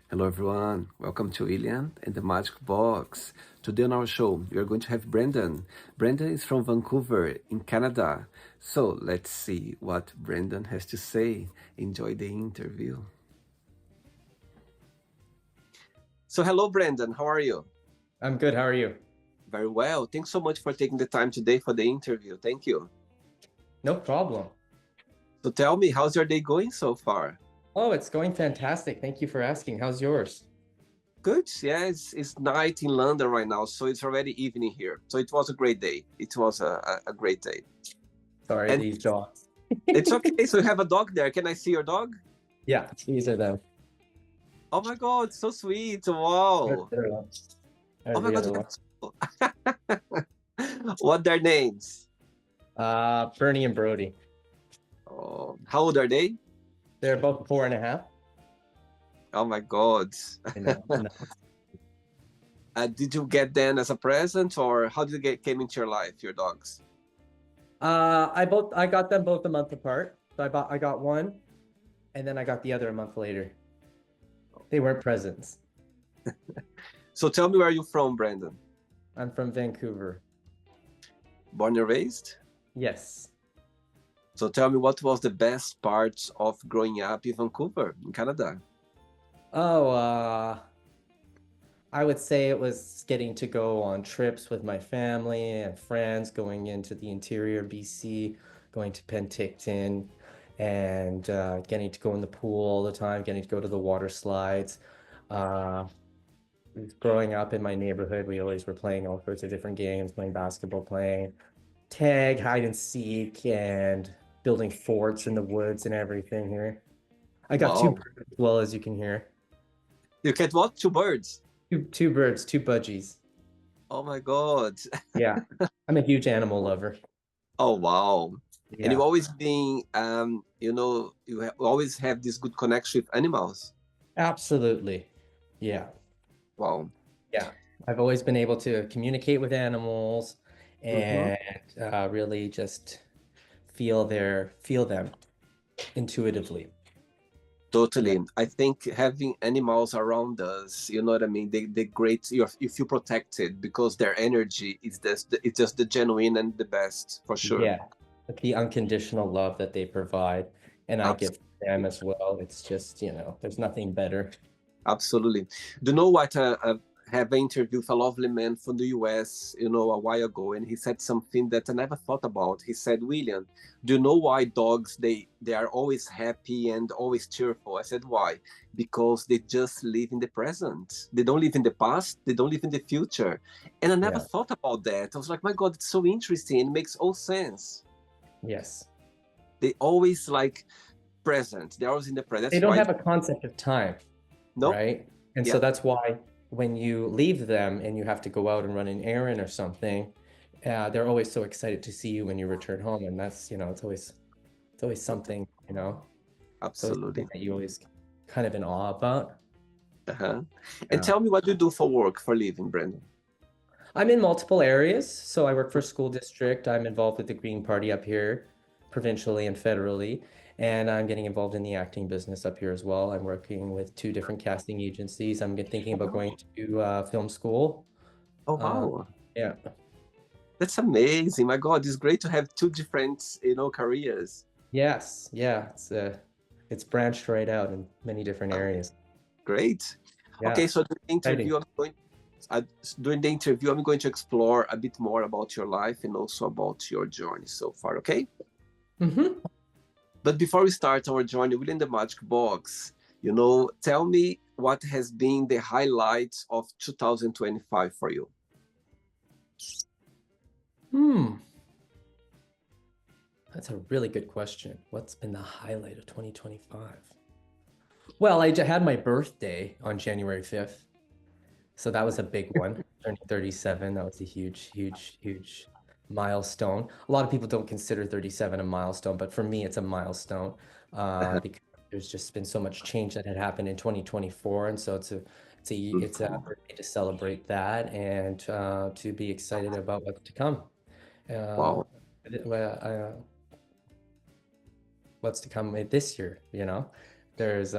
Hello, everyone. Welcome to William and the Magic Box. Today on our show, we are going to have Brenden. Brenden is from Vancouver in Canada. So let's see what Brenden has to say. Enjoy the interview. So, hello, Brenden. How are you? I'm good. How are you? Very well. Thanks so much for taking the time today for the interview. Thank you. No problem. So, tell me, how's your day going so far? Oh, it's going fantastic. Thank you for asking. How's yours? Good. Yeah, it's night in London right now, so it's already evening here. So, it was a great day. It was a great day. Sorry, And these dogs. it's okay. So, you have a dog there. Can I see your dog? Yeah, these are them. Oh my God, so sweet. Wow. Oh There's my the God, other you one. have two. What their names? Bernie and Brody. Oh, how old are they? They're both 4.5. Oh my God. I know. Did you get them as a present, or how did they came into your life, your dogs? I got them both a month apart. So I got one, and then I got the other a month later. They weren't presents. So tell me where you're from, Brenden. I'm from Vancouver. Born and raised? Yes. So tell me what was the best part of growing up in Vancouver, in Canada? Oh, I would say it was getting to go on trips with my family and friends, going into the interior BC, going to Penticton, and getting to go in the pool all the time, getting to go to the water slides. Uh, Growing up in my neighborhood, we always were playing all sorts of different games, playing basketball, playing tag, hide and seek, and building forts in the woods and everything here. I got two Wow. birds as well, as you can hear. You get what? Two birds? Two birds, two budgies. Oh my God. Yeah, I'm a huge animal lover. Oh wow. And you've Yeah, always been, always have this good connection with animals. absolutely. Yeah, Wow. yeah. I've always been able to communicate with animals Mm-hmm. and really just feel them intuitively. Yeah, Totally. I think having animals around us, you know what I mean? They great. You feel protected because their energy is it's just the genuine and the best for sure. yeah. The unconditional love that they provide, and I give them as well. It's just, there's nothing better. Absolutely. Do you know what? I have an interview with a lovely man from the US, a while ago, and he said something that I never thought about. He said, William, do you know why dogs they are always happy and always cheerful? I said, why? Because they just live in the present. They don't live in the past. They don't live in the future. And I never Yeah. thought about that. I was like, my God, it's so interesting. It makes all sense. Yes. They always like present. They're always in the present. They That's don't why. have a concept of time, No. right? And so Yeah. that's why when you leave them and you have to go out and run an errand or something, they're always so excited to see you when you return home. And that's, it's always something, it's always something Absolutely. that you always kind of in awe about. Uh-huh. And Yeah. tell me what you do for work, for living, Brenden. I'm in multiple areas. So I work for a school district. I'm involved with the Green Party up here, provincially and federally. And I'm getting involved in the acting business up here as well. I'm working with two different casting agencies. Thinking about going to film school. Oh, Uh, wow. yeah. That's amazing. My God, it's great to have two different, careers. Yes. Yeah. It's branched right out in many different Uh, areas. Great. Okay, Yeah. so Exciting. uh, during the interview, I'm going to explore a bit more about your life and also about your journey so far, okay? Hmm. But before we start our journey within the Magic Box, tell me what has been the highlight of 2025 for you. Hmm. That's a really good question. What's been the highlight of 2025? Well, I had my birthday on January 5th. So that was a big one. Turning 37, that was a huge, huge, huge milestone. A lot of people don't consider 37 a milestone, but for me, it's a milestone because there's just been so much change that had happened in 2024, and so it's a birthday to celebrate that and to be excited about what's to come. Uh, Wow. well, what's to come this year, There's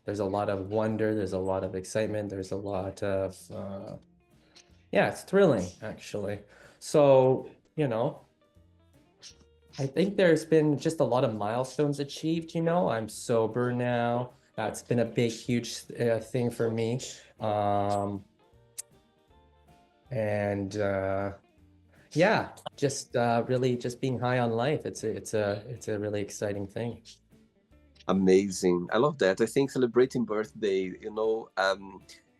There's a lot of wonder, there's a lot of excitement, there's a lot of yeah, it's thrilling actually. So, I think there's been just a lot of milestones achieved, I'm sober now. That's been a big, huge thing for me. And yeah, just really just being high on life. It's a really exciting thing. Amazing. I love that. I think celebrating birthday,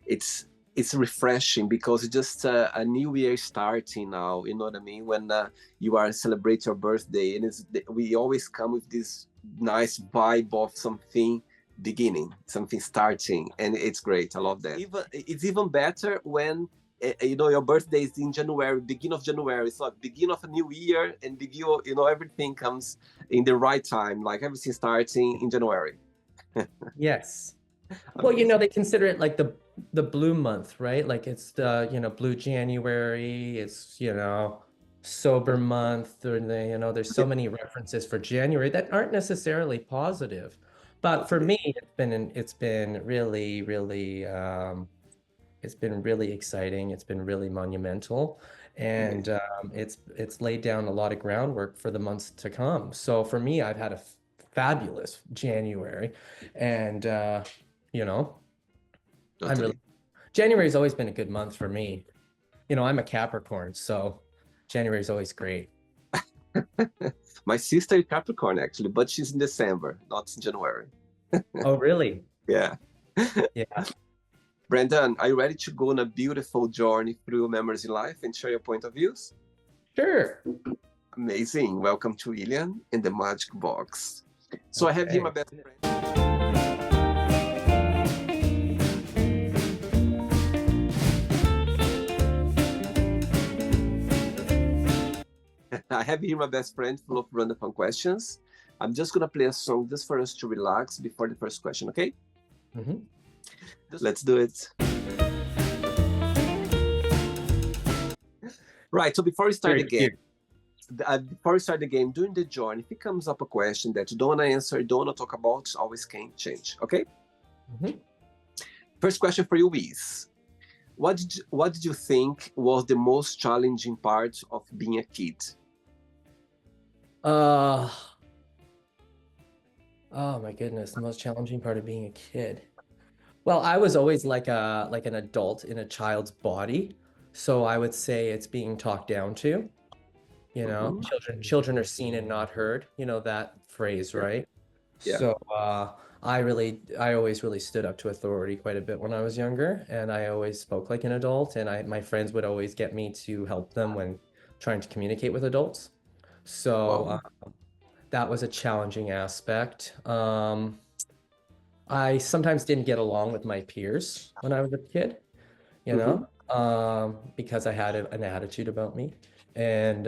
it's it's refreshing because it's just a new year starting now. You know what I mean? When you are celebrate your birthday, and we always come with this nice vibe of something beginning, something starting, and it's great. I love that. It's even better when your birthday is in January, beginning of January. It's like beginning of a new year, and everything comes in the right time, like everything starting in January. Yes. Well, they consider it like the blue month, right? Like it's the, blue January, it's, sober month, or there's so many references for January that aren't necessarily positive. But for me, it's been really, really it's been really exciting. It's been really monumental, and it's laid down a lot of groundwork for the months to come. So for me, I've had a fabulous January, and you know, I'm really Totally. January's always been a good month for me. I'm a Capricorn, so January's always great. My sister is Capricorn actually, but she's in December, not in January. Oh, really? Yeah. Yeah. Brenden, are you ready to go on a beautiful journey through memories in life and share your point of views? Sure. Amazing. Welcome to William in the Magic Box. So I have here my best friend. I have here my best friend full of random fun questions. I'm just going to play a song just for us to relax before the first question, okay? Mm-hmm. Let's do it. Right, so before we start the game, during the journey, if it comes up a question that you don't want to answer, don't want to talk about, always can change, okay? Mm-hmm. First question for you is, what did you think was the most challenging part of being a kid? Oh my goodness, the most challenging part of being a kid. Well, I was always like an adult in a child's body, so I would say it's being talked down to. Children are seen and not heard. That phrase, right? Yeah. So I always really stood up to authority quite a bit when I was younger, and I always spoke like an adult, and my friends would always get me to help them when trying to communicate with adults. So Wow. that was a challenging aspect. I sometimes didn't get along with my peers when I was a kid, because I had an attitude about me, and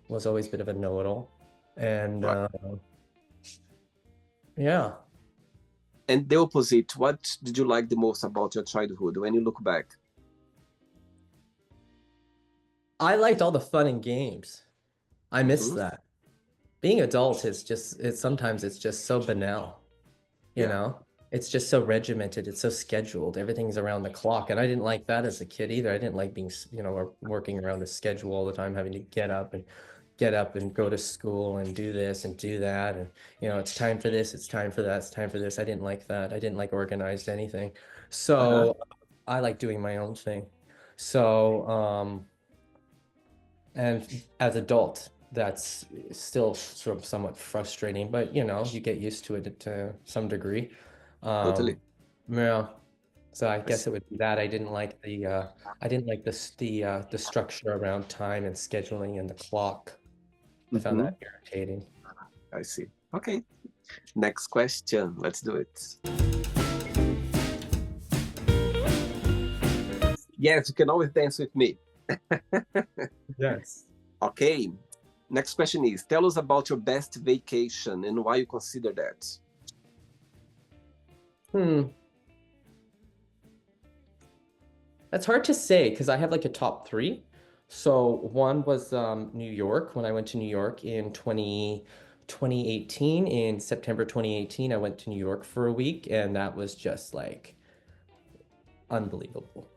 was always a bit of a know-it-all. And Right. Yeah. And the opposite, what did you like the most about your childhood when you look back? I liked all the fun and games. I miss that. Being adult is sometimes it's just so banal, you Yeah. know? It's just so regimented, it's so scheduled. Everything's around the clock. And I didn't like that as a kid either. I didn't like being, working around a schedule all the time, having to get up and go to school and do this and do that. And, it's time for this, it's time for that, it's time for this. I didn't like that. I didn't like organized anything. So I like doing my own thing. So, and as adult, that's still sort of somewhat frustrating, but you get used to it to some degree. Totally. Yeah. So I guess it would be that I didn't like the structure around time and scheduling and the clock. I found that irritating. I see. Okay. Next question. Let's do it. Yes, you can always dance with me. Yes. Okay. Next question is, tell us about your best vacation and why you consider that. That's hard to say because I have like a top three. So one was New York, when I went to New York in 2012 2018, in September 2018, I went to New York for a week, and that was just like unbelievable.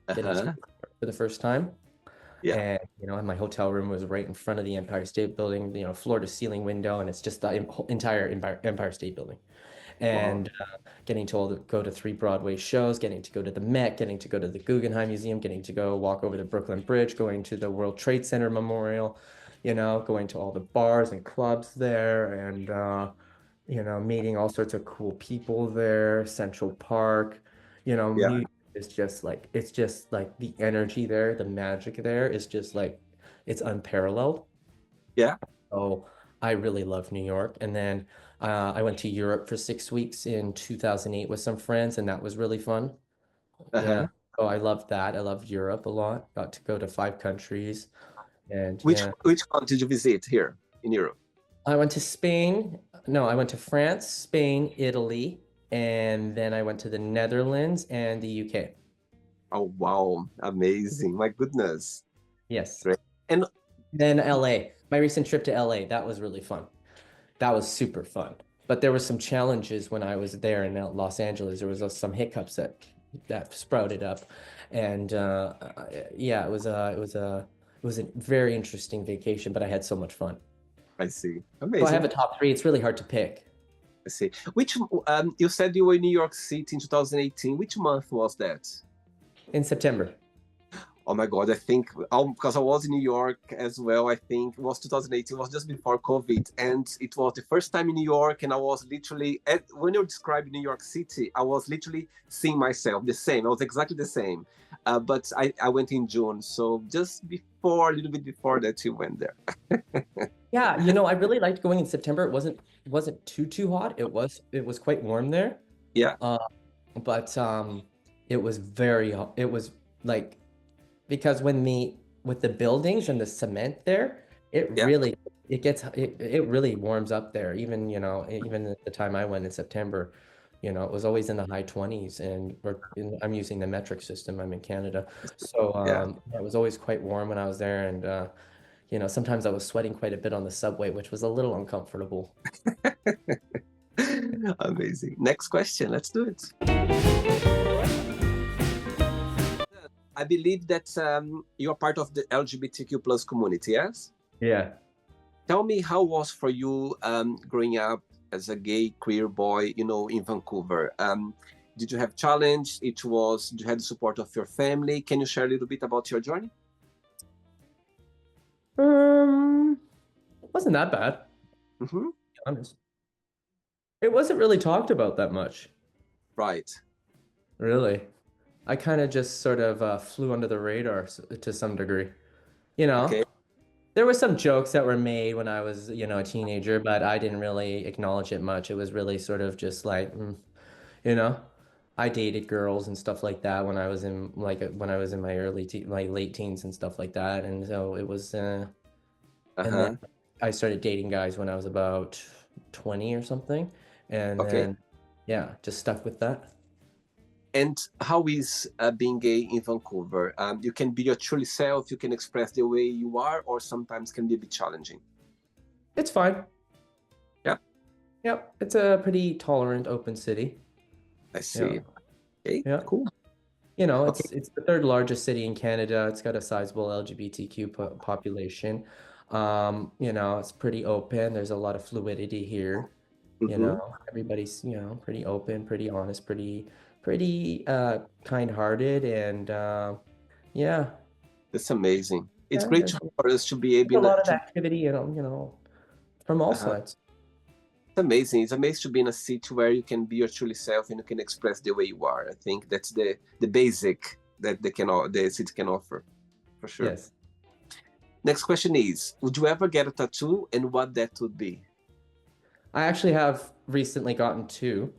Getting to Uh-huh. New York for the first time. Yeah. And, and my hotel room was right in front of the Empire State Building, floor to ceiling window, and it's just the entire Empire State Building. Wow. And getting to go to 3 Broadway shows, getting to go to the Met, getting to go to the Guggenheim Museum, getting to go walk over the Brooklyn Bridge, going to the World Trade Center Memorial, going to all the bars and clubs there, and meeting all sorts of cool people there, Central Park, Yeah. New it's just like the energy there, the magic there is just like it's unparalleled. Yeah. So I really love New York. And then I went to Europe for 6 weeks in 2008 with some friends, and that was really fun. Yeah. Uh-huh. So I loved that. I loved Europe a lot. Got to go to 5 countries. And Which yeah, which country did you visit here in Europe? I went to Spain. No, I went to France, Spain, Italy, and then I went to the Netherlands and the UK. Oh wow, amazing. My goodness. Yes. Great. And Then LA. My recent trip to LA, that was really fun. That was super fun. But there were some challenges when I was there in Los Angeles. There was some hiccups that sprouted up, and yeah, it was a very interesting vacation. But I had so much fun. I see. So I have a Amazing. top three. It's really hard to pick. I see. Which you said you were in New York City in 2018. Which month was that? In September. Oh my God, I think because I was in New York as well. I think it was 2018. It was just before COVID, and it was the first time in New York. And I was literally, when you described New York City, I was literally seeing myself the same. I was exactly the same. But I went in June, so just before, a little bit before that, you went there. Yeah, I really liked going in September. It wasn't too hot. It was quite warm there. Yeah, Uh, but it was very it was like because with the buildings and the cement there, it yeah, really it really warms up there. Even at the time I went in September, it was always in the high 20s, and I'm using the metric system. I'm in Canada. So yeah. it was always quite warm when I was there, and sometimes I was sweating quite a bit on the subway, which was a little uncomfortable. Amazing. Next question. Let's do it. I believe that you're part of the LGBTQ plus community, yes? Yeah. Tell me how was for you growing up as a gay queer boy, in Vancouver? Did you have challenge? Did you have the support of your family? Can you share a little bit about your journey? It wasn't that bad, Mm-hmm. to be honest. It wasn't really talked about that much, Right. really. I kind of just sort of flew under the radar to some degree. You know, Okay. there were some jokes that were made when I was, a teenager, but I didn't really acknowledge it much. It was really sort of just like, you know, I dated girls and stuff like that when I was in my late teens and stuff like that, and so it was, and then Uh-huh. I started dating guys when I was about 20 or something, and Okay. then yeah, just stuck with that. And how is being gay in Vancouver? You can be your truly self. You can express the way you are, or sometimes can be a bit challenging. It's fine. Yeah, Yep, it's a pretty tolerant, open city. I Yeah, see. Okay, yeah. cool. Okay. It's the third largest city in Canada. It's got a sizable LGBTQ population. It's pretty open. There's a lot of fluidity here. Mm-hmm. Everybody's, pretty open, pretty honest, pretty kind-hearted, and yeah, That's amazing. It's yeah, great there's for us to be a able lot of to. activity, from all Uh-huh. sides. It's amazing. It's amazing to be in a city where you can be your truly self and you can express the way you are. I think that's the basic that the city can offer, for sure. Yes. Next question is: would you ever get a tattoo, and what that would be? I actually have recently gotten two.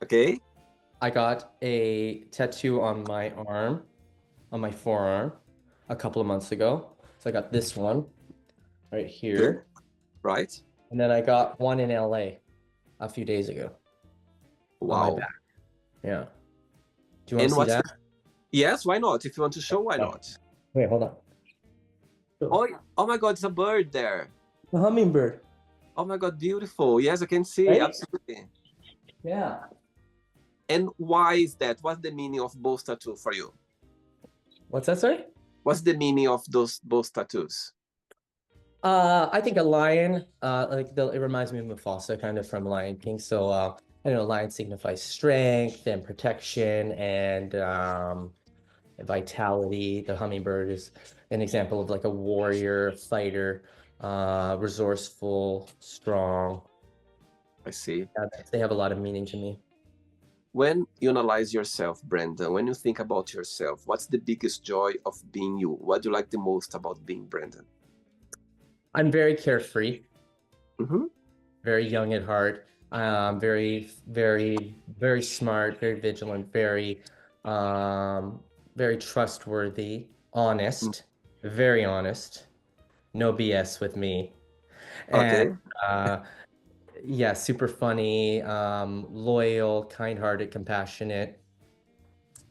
Okay. I got a tattoo on my arm, on my forearm, a couple of months ago. So I got this one right Good. here. Right. And then I got one in LA a few days ago on my Wow. back. Yeah. Do you want And to see that? Yes, why not? If you want to show, why Oh, not? wait, hold on. Oh, oh my God, it's a bird there. A hummingbird. Oh my God, beautiful. Yes, I can see. Right? Absolutely. Yeah. And why is that? What's the meaning of both tattoo for you? What's that, sorry? What's the meaning of those both tattoos? I think a lion, it reminds me of Mufasa, kind of from Lion King. So, I don't know, lion signifies strength and protection and vitality. The hummingbird is an example of like a warrior, fighter, resourceful, strong. I see. Yeah, they have a lot of meaning to me. When you analyze yourself, Brenda, when you think about yourself, what's the biggest joy of being you? What do you like the most about being Brenden? I'm very carefree, Mm-hmm. very young at heart, very, very, very smart, very vigilant, um, very trustworthy, honest, very honest, no BS with me. And Okay. uh, yeah, super funny, loyal, kind-hearted, compassionate.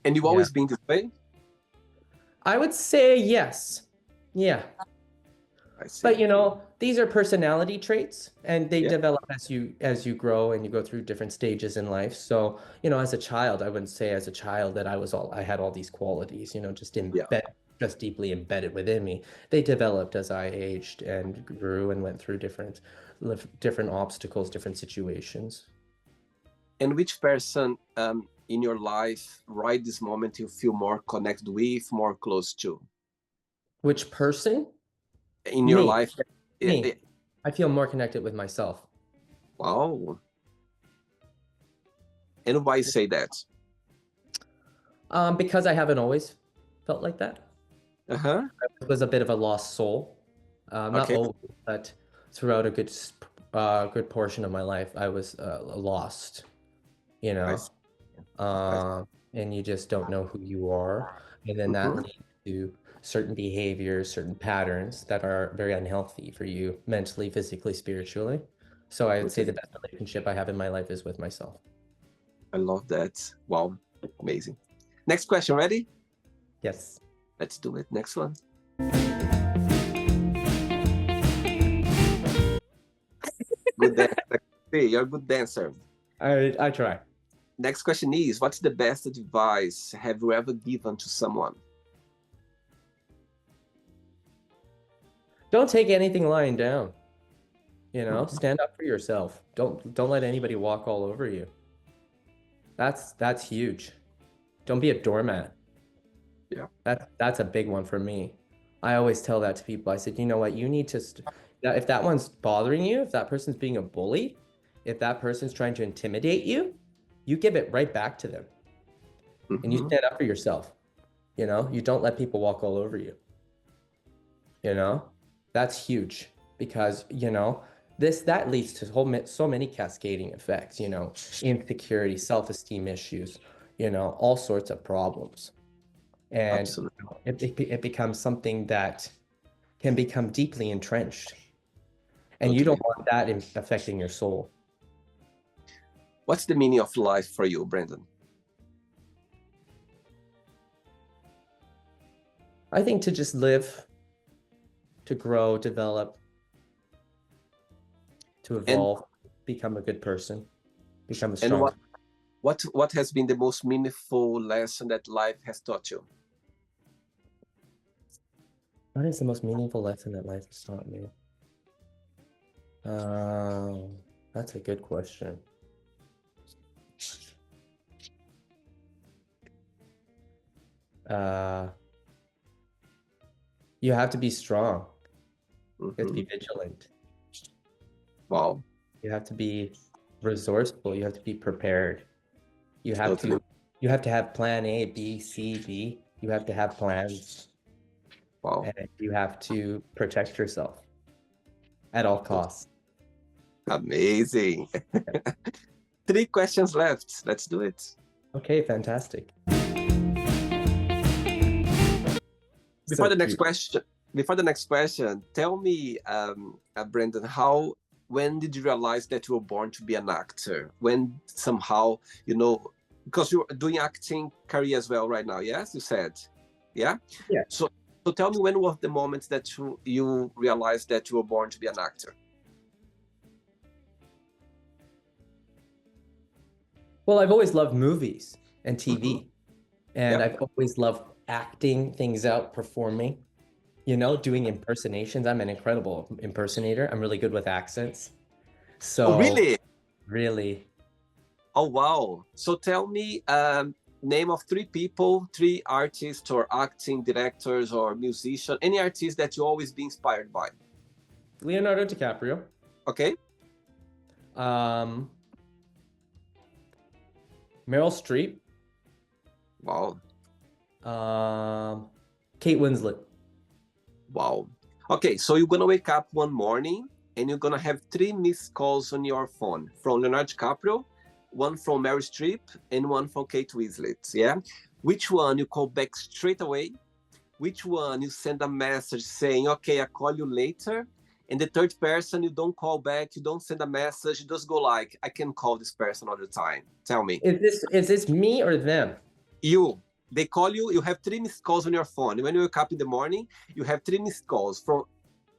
And you've Yeah, always been this way? I would say yes. Yeah. I see. But these are personality traits and they Yeah. develop as you grow and you go through different stages in life. So, as a child, I wouldn't say as a child that I had all these qualities, Yeah. just deeply embedded within me. They developed as I aged and grew and went through different obstacles, different situations. And which person in your life, right this moment, you feel more connected with, more close to? Which person? In your Me. life? Me. I feel more connected with myself. Wow. And why say that? Because I haven't always felt like that. Uh-huh. I was a bit of a lost soul. Not Okay. always, but throughout a good portion of my life, I was lost, you I know, see. I see. and you just don't know who you are. And then that Mm-hmm. leads to certain behaviors, certain patterns that are very unhealthy for you mentally, physically, spiritually. So I would say Okay. the best relationship I have in my life is with myself. I love that. Wow. Amazing. Next question. Ready? Yes. Let's do it. Next one. Good dancer. Hey, you're a good dancer. I try. Next question is, what's the best advice have you ever given to someone? Don't take anything lying down. Mhm. Stand up for yourself. Don't let anybody walk all over you. That's huge. Don't be a doormat. Yeah. That's a big one for me. I always tell that to people. I said, you know what, you need to if that one's bothering you, if that person's being a bully, if that person's trying to intimidate you, you give it right back to them. And you Mm-hmm. stand up for yourself. You don't let people walk all over you. You know, that's huge because, that leads to so many cascading effects, insecurity, self-esteem issues, all sorts of problems. And Absolutely. it becomes something that can become deeply entrenched. And you don't Totally. want that affecting your soul. What's the meaning of life for you, Brenden? I think to just live, to grow, develop, to And evolve, become a good person, become a and strong. what has been the most meaningful lesson that life has taught you? What is the most meaningful lesson that life has taught me? That's a good question. Uh, you have to be strong. You have to be Mm-hmm. vigilant. Wow. You have to be resourceful. You have to be prepared. You have Totally. to you have to have plan A, B, C, D. You have to have plans Wow. and you have to protect yourself at all Totally. costs. Amazing. 3 questions left. Let's do it. Okay, fantastic. Before So the next cute. question, tell me, Brenden, when did you realize that you were born to be an actor? When somehow, because you're doing acting career as well right now, yes? You said, yeah? Yeah. So tell me, when was the moment that you realized that you were born to be an actor? Well, I've always loved movies and TV, Mm-hmm. and Yep. I've always loved acting things out, performing, doing impersonations. I'm an incredible impersonator. I'm really good with accents. Oh, So really? really, Oh, wow. So tell me, name of three people, three artists or acting directors or musician, any artist that you always be inspired by. Leonardo DiCaprio, Okay? um, Meryl Streep, Wow. um, Kate Winslet. Wow. Okay, so you're gonna wake up one morning and you're gonna have three missed calls on your phone from Leonardo DiCaprio, one from Meryl Streep, and one from Kate Winslet. Yeah. Which one you call back straight away? Which one you send a message saying, okay, I'll call you later? And the third person, you don't call back, you don't send a message, you just go like, I can call this person all the time. Tell me. Is this me or them? You, they call you, you have three missed calls on your phone. When you wake up in the morning, you have three missed calls from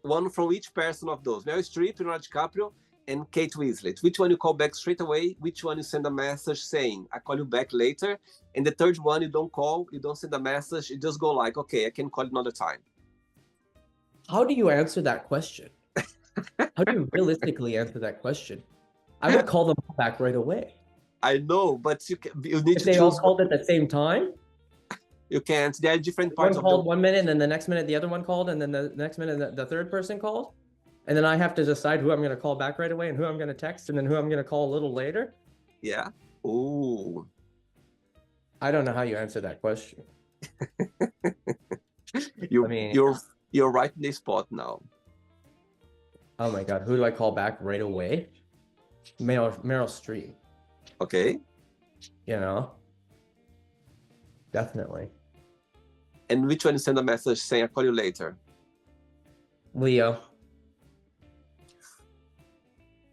one from each person of those. Meryl Streep, Leonardo DiCaprio, and Kate Winslet. Which one you call back straight away? Which one you send a message saying, I call you back later? And the third one, you don't call, you don't send a message, you just go like, okay, I can call you another time. How do you answer that question? How do you realistically answer that question? I would call them back right away. I know, but you need If to they all choose. called at the same time, You can't. There are different one parts of called the. 1 minute, and then the next minute the other one called, and then the next minute the third person called, and then I have to decide who I'm going to call back right away and who I'm going to text, and then who I'm going to call a little later. Yeah. Ooh. I don't know how you answer that question. You're right in the spot now. Oh my God, who do I call back right away? Meryl Streep. Okay. Definitely. And which one you send a message saying, I'll call you later? Leo.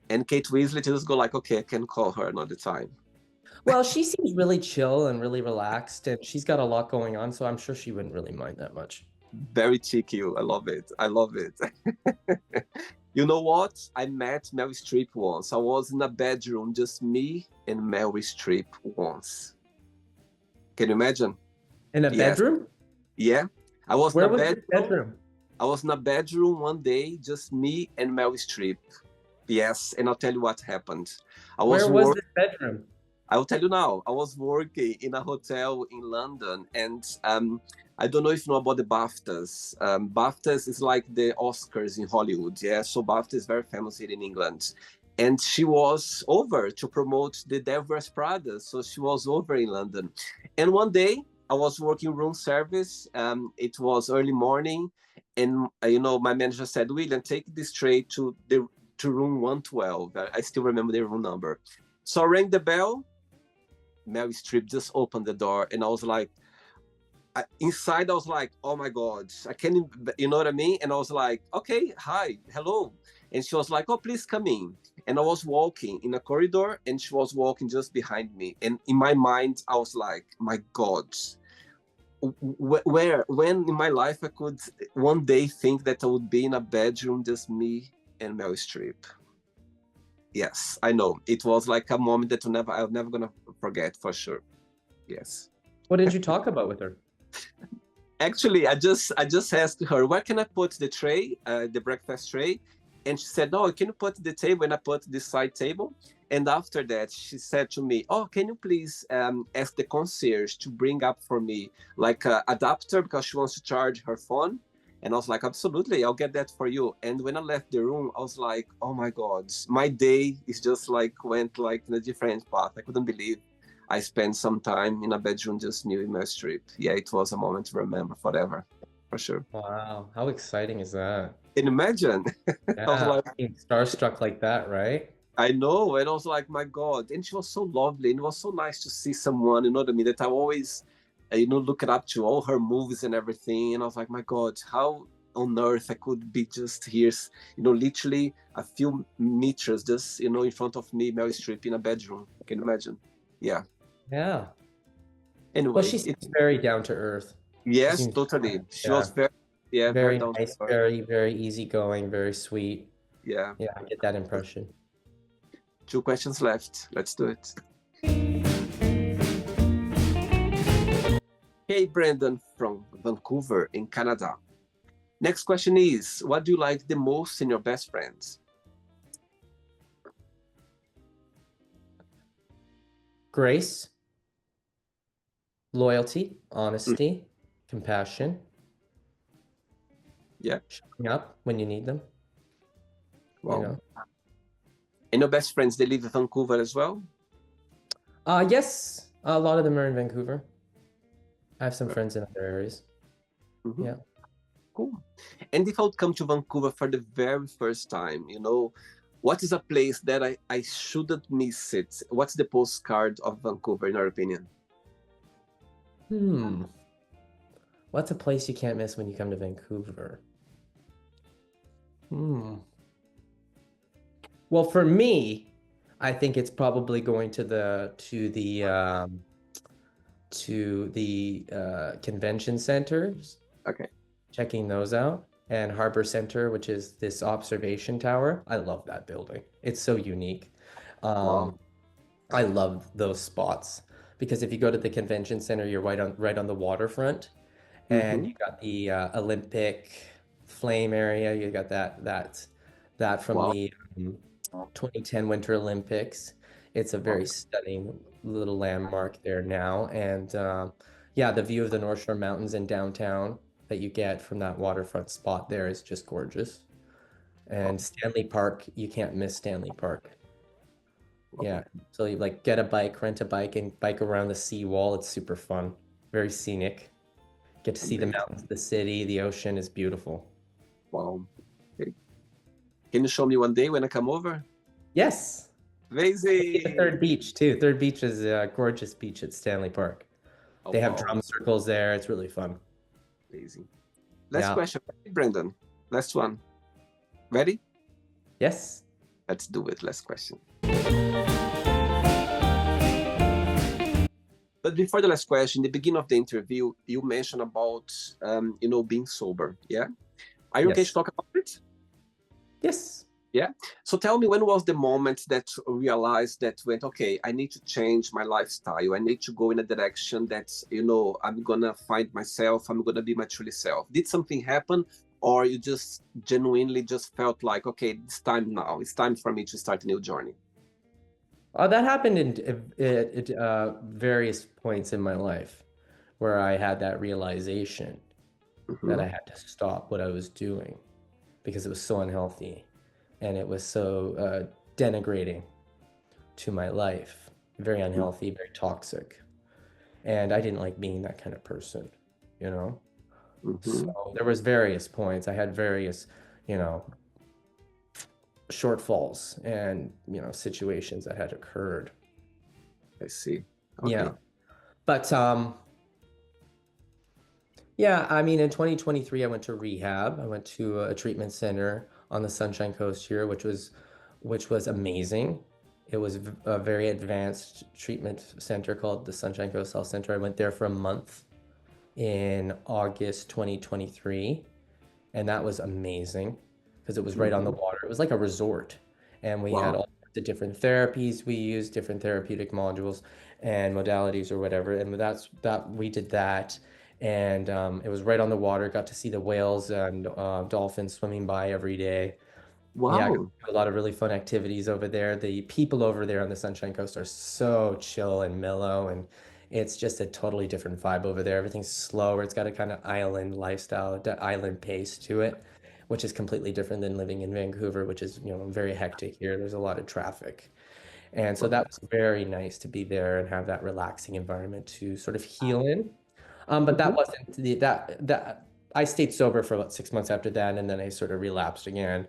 And Kate Winslet just go like, okay, I can call her another time. Well, she seems really chill and really relaxed, and she's got a lot going on, so I'm sure she wouldn't really mind that much. Very cheeky. I love it. I love it. You know what? I met Meryl Streep once. I was in a bedroom, just me and Meryl Streep once. Can you imagine? In a Yes. bedroom? Yeah. I was Where in a was the bedroom? I was in a bedroom one day, just me and Meryl Streep. Yes, and I'll tell you what happened. Where was this bedroom? I will tell you now. I was working in a hotel in London, and I don't know if you know about the BAFTAs. BAFTAs is like the Oscars in Hollywood. Yeah, so BAFTA is very famous here in England. And she was over to promote the Devil Wears Prada, so she was over in London. And one day I was working room service. It was early morning, and my manager said, "William, take this tray to room 112." I still remember the room number. So I rang the bell. Meryl Streep just opened the door, and I was like, inside I was like, oh my God, I can't, you know what I mean? And I was like, okay, hi, hello. And she was like, oh, please come in. And I was walking in a corridor, and she was walking just behind me. And in my mind, I was like, my God, when in my life I could one day think that I would be in a bedroom, just me and Meryl Streep. Yes, I know. It was like a moment that I'm never gonna forget for sure. Yes. What did you talk about with her? Actually, I just asked her, where can I put the tray, the breakfast tray? And she said, oh, can you put the table? And I put this side table. And after that, she said to me, oh, can you please ask the concierge to bring up for me like an adapter because she wants to charge her phone? And I was like, absolutely, I'll get that for you. And when I left the room, I was like, oh my God, my day is just like went like in a different path. I couldn't believe I spent some time in a bedroom just me with Meryl Streep. Yeah, it was a moment to remember forever, for sure. Wow, how exciting is that? And imagine, Yeah, I was like, being starstruck like that, right? I know, and I was like, my God. And she was so lovely, and it was so nice to see someone, you know what I mean, that I always, looking up to all her movies and everything. And I was like, my God, how on earth I could be just here, literally a few meters just, in front of me, Meryl Streep in a bedroom. Can you imagine? Yeah. Yeah. Anyway, Well, she's very down to earth. Yes, totally. She was very down nice, to earth. very, very easygoing, very sweet. Yeah. Yeah, I get that impression. 2 questions left. Let's do it. Hey, Brenden from Vancouver in Canada. Next question is, what do you like the most in your best friends? Grace, loyalty, honesty, compassion, Yeah. showing up when you need them. Wow. You know. And your best friends, they live in Vancouver as well? Yes, a lot of them are in Vancouver. I have some friends in other areas. Yeah. Cool. And if I would come to Vancouver for the very first time, what is a place that I shouldn't miss it? What's the postcard of Vancouver, in your opinion? What's a place you can't miss when you come to Vancouver? Well, for me, I think it's probably going to the convention centers. Okay. Checking those out. And Harbor Center, which is this observation tower. I love that building. It's so unique. Wow. I love those spots because if you go to the convention center, you're right on the waterfront, and you got the Olympic flame area. You got that from Wow. the 2010 Winter Olympics. It's a very stunning little landmark there now, and yeah, the view of the North Shore Mountains in downtown that you get from that waterfront spot there is just gorgeous. And Stanley Park, you can't miss Stanley Park. Yeah. So you like get a bike, rent a bike, and bike around the seawall. It's super fun. Very scenic. Get to see the mountains, the city, the ocean is beautiful. Wow. Okay. Can you show me one day when I come over? Yes. Amazing. The Third Beach too. Third Beach is a gorgeous beach at Stanley Park. They have drum circles there. It's really fun. Amazing. Last question, Brenden. Last one. Ready? Yes. Let's do it. Last question. But before the last question, the beginning of the interview, you mentioned about, being sober. Yeah. Are you okay to talk about it? Yes. Yeah. So tell me, when was the moment that you realized that went, okay, I need to change my lifestyle. I need to go in a direction that, I'm going to find myself. I'm going to be my truly self. Did something happen? Or you just genuinely just felt like, okay, it's time now. It's time for me to start a new journey. That happened at various points in my life where I had that realization that I had to stop what I was doing because it was so unhealthy and it was so denigrating to my life. Very unhealthy, very toxic. And I didn't like being that kind of person, So there was various points. I had various, shortfalls and situations that had occurred. I see. Okay. Yeah, but yeah, I mean, in 2023, I went to rehab. I went to a treatment center on the Sunshine Coast here, which was amazing. It was a very advanced treatment center called the Sunshine Coast Health Center. I went there for a month in August 2023, and that was amazing because it was right on the water. It was like a resort, and we had all the different therapies we used, different therapeutic modules and modalities or whatever. And we did that, and it was right on the water. Got to see the whales and dolphins swimming by every day. Wow. Yeah, a lot of really fun activities over there. The people over there on the Sunshine Coast are so chill and mellow, and it's just a totally different vibe over there. Everything's slower. It's got a kind of island lifestyle, island pace to it, which is completely different than living in Vancouver, which is, very hectic here. There's a lot of traffic. And so that was very nice to be there and have that relaxing environment to sort of heal in. But that wasn't that I stayed sober for about 6 months after that, and then I sort of relapsed again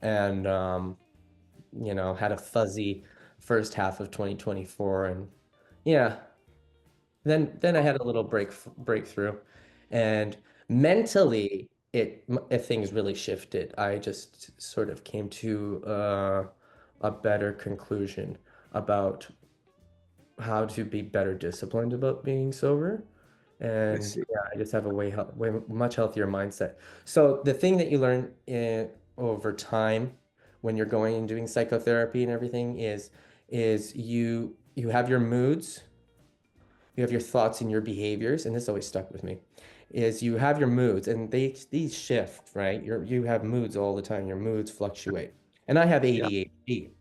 and had a fuzzy first half of 2024, and yeah, then I had a little breakthrough, and mentally things really shifted. I just sort of came to a better conclusion about how to be better disciplined about being sober. And yeah, I just have a way much healthier mindset. So the thing that you learn over time when you're going and doing psychotherapy and everything is you have your moods, you have your thoughts and your behaviors, and this always stuck with me, is you have your moods and these shift, right? You have moods all the time. Your moods fluctuate. And I have Yeah. ADHD.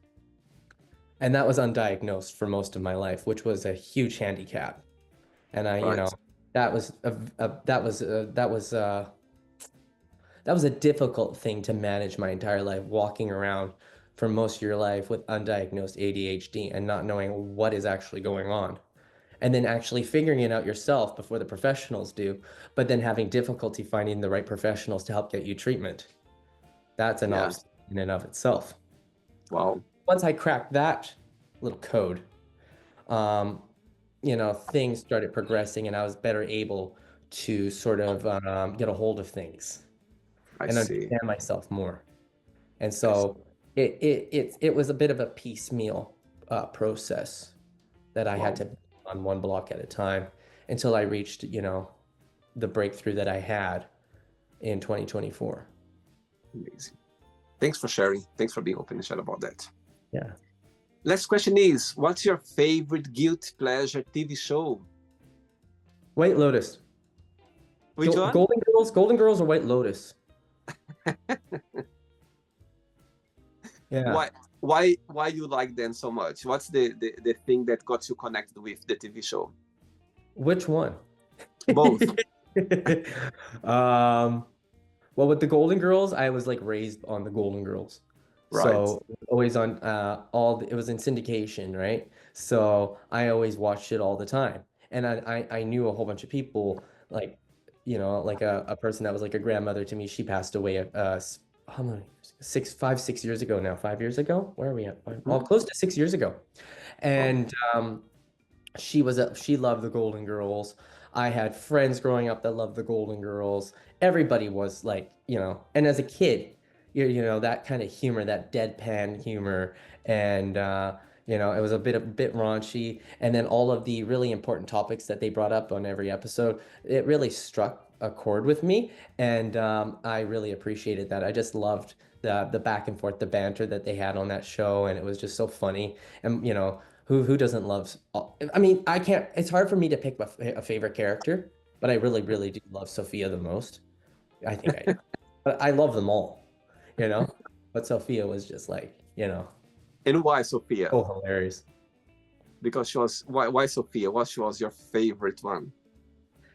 And that was undiagnosed for most of my life, which was a huge handicap. And Right. that was that was a difficult thing to manage my entire life, walking around for most of your life with undiagnosed ADHD and not knowing what is actually going on. And then actually figuring it out yourself before the professionals do, but then having difficulty finding the right professionals to help get you treatment. That's an Yeah. obstacle in and of itself. Wow. Once I cracked that little code, um, things started progressing and I was better able to sort of get a hold of things I and see. understand myself more. And I see. so it was a bit of a piecemeal process that I had Wow. to on one block at a time until I reached, the breakthrough that I had in 2024. Amazing. Thanks for sharing. Thanks for being open and share about that. Yeah. Last question is, what's your favorite guilty pleasure TV show? White Lotus. Which one? Golden Girls or White Lotus? Yeah. Why you like them so much? What's the thing that got you connected with the TV show? Which one? Both. Well, with the Golden Girls, I was like raised on the Golden Girls. Right. So always on it was in syndication, right? So I always watched it all the time. And I knew a whole bunch of people, like, like a person that was like a grandmother to me. She passed away how many years? 6 years ago now, 5 years ago. Where are we at? Oh, close to 6 years ago. And she loved the Golden Girls. I had friends growing up that loved the Golden Girls. Everybody was like, and as a kid, that kind of humor, that deadpan humor, and it was a bit raunchy. And then all of the really important topics that they brought up on every episode, it really struck a chord with me, and I really appreciated that. I just loved the back and forth, the banter that they had on that show, and it was just so funny. And who doesn't love? I mean, I can't. It's hard for me to pick a favorite character, but I really, really do love Sophia the most. I think I do. But I love them all, you know. But Sophia was just like, And why Sophia? so hilarious. Because she was why Sophia? What she was your favorite one?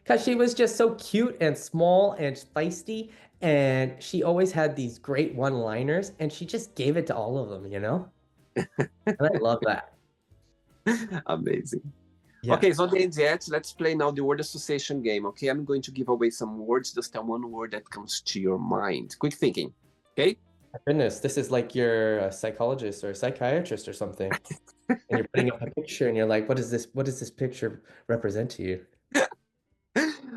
Because she was just so cute and small and feisty, and she always had these great one-liners, and she just gave it to all of them, And I love that. Amazing. Yeah. Okay, so the yet. Let's play now the word association game. Okay, I'm going to give away some words. Just tell one word that comes to your mind. Quick thinking. Okay. Goodness, this is like you're a psychologist or a psychiatrist or something. And you're putting up a picture and you're like, what does this picture represent to you?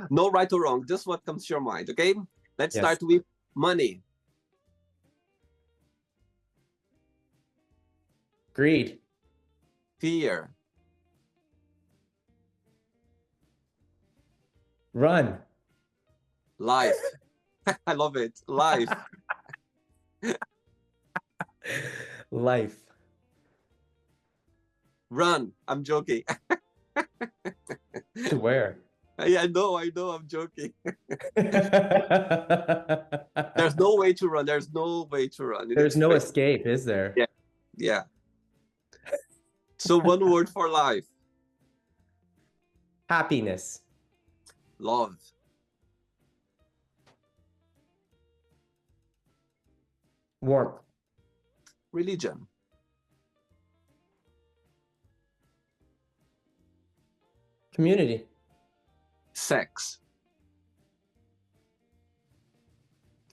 No right or wrong, just what comes to your mind. Okay. Let's Yes. start with money. Greed. Fear. Run. Life. I love it. Life. Life. Run. I'm joking. To where? Yeah, I know, I'm joking. There's no way to run. There's no way to run. There's no escape, is there? Yeah. Yeah. So one word for life. Happiness. Love. Warmth. Religion. Community. Sex.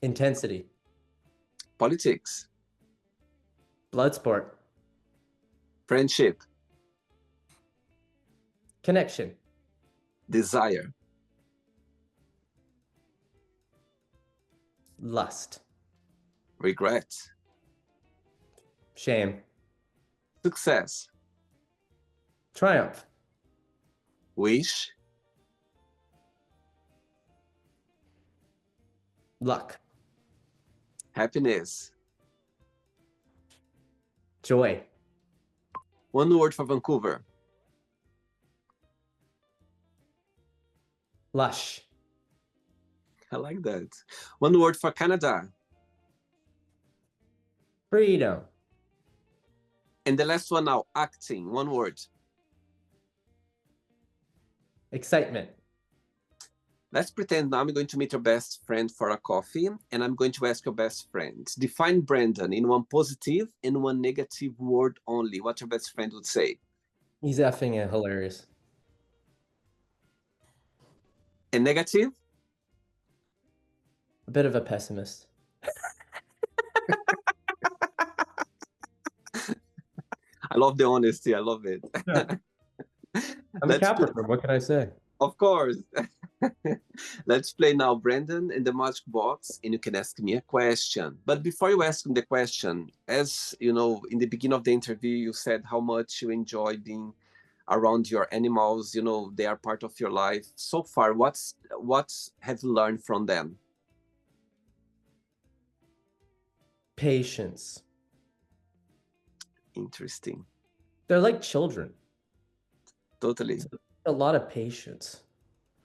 Intensity. Politics. Blood sport. Friendship. Connection. Desire. Lust. Regret. Shame. Success. Triumph. Wish. Luck. Happiness. Joy. One word for Vancouver. Lush. I like that. One word for Canada. Freedom. And the last one now, acting. One word. Excitement. Let's pretend now I'm going to meet your best friend for a coffee, and I'm going to ask your best friend. Define Brenden in one positive and one negative word only. What your best friend would say. He's effing hilarious. And negative? A bit of a pessimist. I love the honesty. I love it. Yeah. I'm a Capricorn. What can I say? Of course. Let's play now, Brenden, in the magic box, and you can ask me a question. But before you ask me the question, as you know, in the beginning of the interview, you said how much you enjoy being around your animals. You know, they are part of your life. So far, what have you learned from them? Patience. Interesting. They're like children. Totally. It's a lot of patience.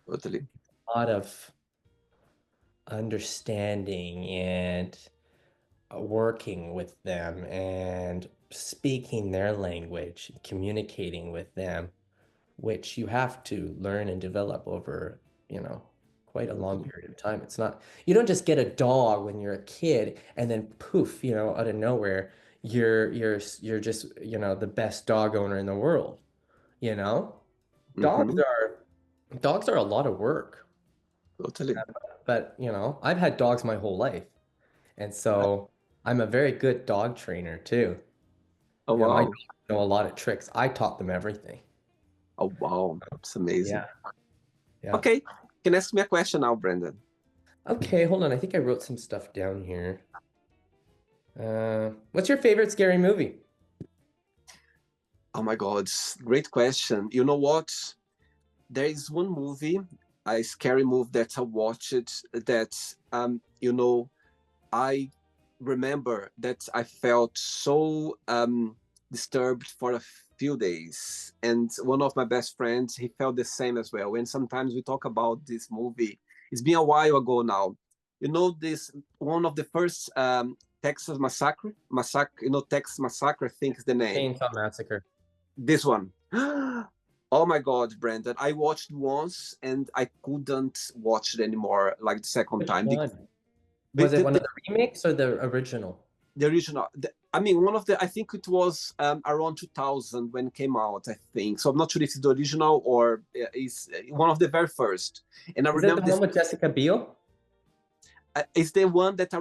Totally. A lot of understanding and working with them and speaking their language, communicating with them, which you have to learn and develop over, quite a long period of time. It's not, you don't just get a dog when you're a kid and then poof, out of nowhere, you're just, the best dog owner in the world, you know? Dogs Mm-hmm. are a lot of work. Totally. But, I've had dogs my whole life. And so I'm a very good dog trainer too. Oh, My wow. dogs know a lot of tricks. I taught them everything. Oh, wow. It's amazing. Yeah. Okay. Can ask me a question now, Brenden. Okay, hold on. I think I wrote some stuff down here. What's your favorite scary movie? Oh my God, great question. You know what? There is one movie, a scary movie that I watched that, I remember that I felt so disturbed for a few days. And one of my best friends, he felt the same as well. And sometimes we talk about this movie. It's been a while ago now. You know, this one of the first Texas Massacre, Texas Massacre, I think is the name. Chainsaw Massacre. This one. Oh my God, Brenden. I watched once and I couldn't watch it anymore, like the second Which time. one? Was it one of the remakes or the original? The original. One of the, I think it was around 2000 when it came out, I think. So I'm not sure if it's the original or is one of the very first. And I Is remember it the one with Jessica Biel? It's the one that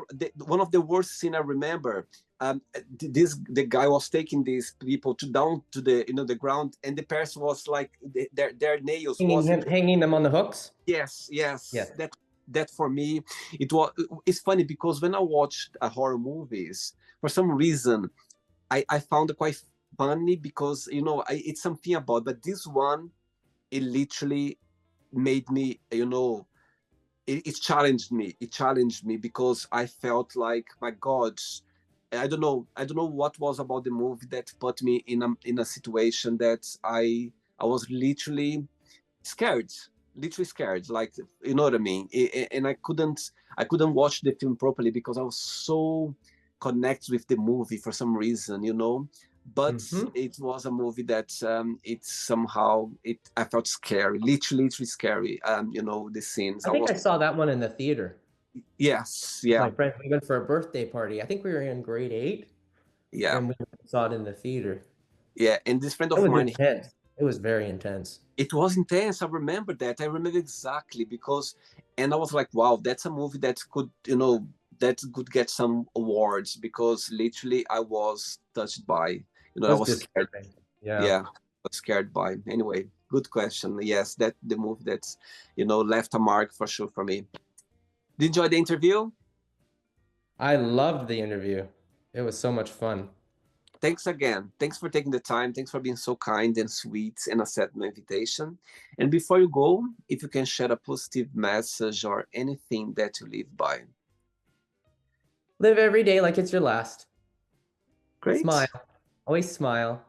one of the worst scene I remember. The guy was taking these people down to the ground, and the person was like their nails hanging them on the hooks. Yes. Yeah. That for me, it's funny because when I watched horror movies, for some reason, I found it quite funny because it's something about, but this one, it literally made me it challenged me. It challenged me because I felt like, my God, I don't know what was about the movie that put me in a situation that I was literally scared, like, you know what I mean. And I couldn't watch the film properly because I was so connected with the movie for some reason, but it was a movie that I felt scary, literally scary. The scenes. I think I saw that one in the theater. Yes, yeah. My friend, we went for a birthday party. I think we were in grade 8. Yeah. And we saw it in the theater. Yeah, and this friend of mine. Intense. It was very intense. It was intense. I remember that. I remember exactly because, and I was like, wow, that's a movie that could, get some awards because literally I was touched by, I was scared. Yeah, I was scared by. Anyway, good question. Yes, that the movie that's, left a mark for sure for me. Did you enjoy the interview? I loved the interview. It was so much fun. Thanks again. Thanks for taking the time. Thanks for being so kind and sweet and accepting my invitation. And before you go, if you can share a positive message or anything that you live by. Live every day like it's your last. Great. Smile. Always smile.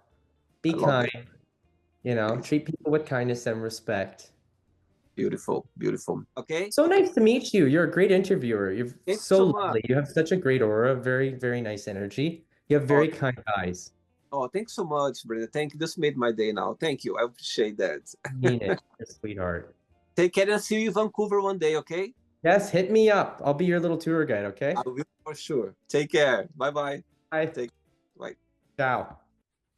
Be kind. Treat people with kindness and respect. Beautiful, beautiful. Okay. So nice to meet you. You're a great interviewer. You're Thanks so so much. lovely. You have such a great aura, very, very nice energy. You have very kind eyes. Oh, thanks so much, Brenda. Thank you. This made my day now. Thank you. I appreciate that. I mean it, you're a sweetheart. Take care and see you in Vancouver one day, okay? Yes, hit me up. I'll be your little tour guide, okay? I will for sure. Take care. Bye-bye. Bye. Bye. Ciao.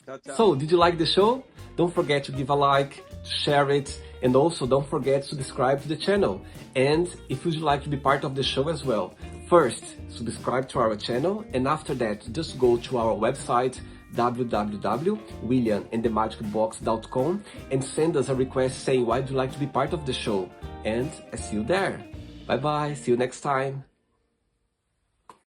Ciao, ciao. So, did you like the show? Don't forget to give a like, share it, and also don't forget to subscribe to the channel. And if you'd like to be part of the show as well, first, subscribe to our channel, and after that, just go to our website, www.williamandthemagicbox.com, and send us a request saying why would you like to be part of the show. And I see you there. Bye bye, see you next time.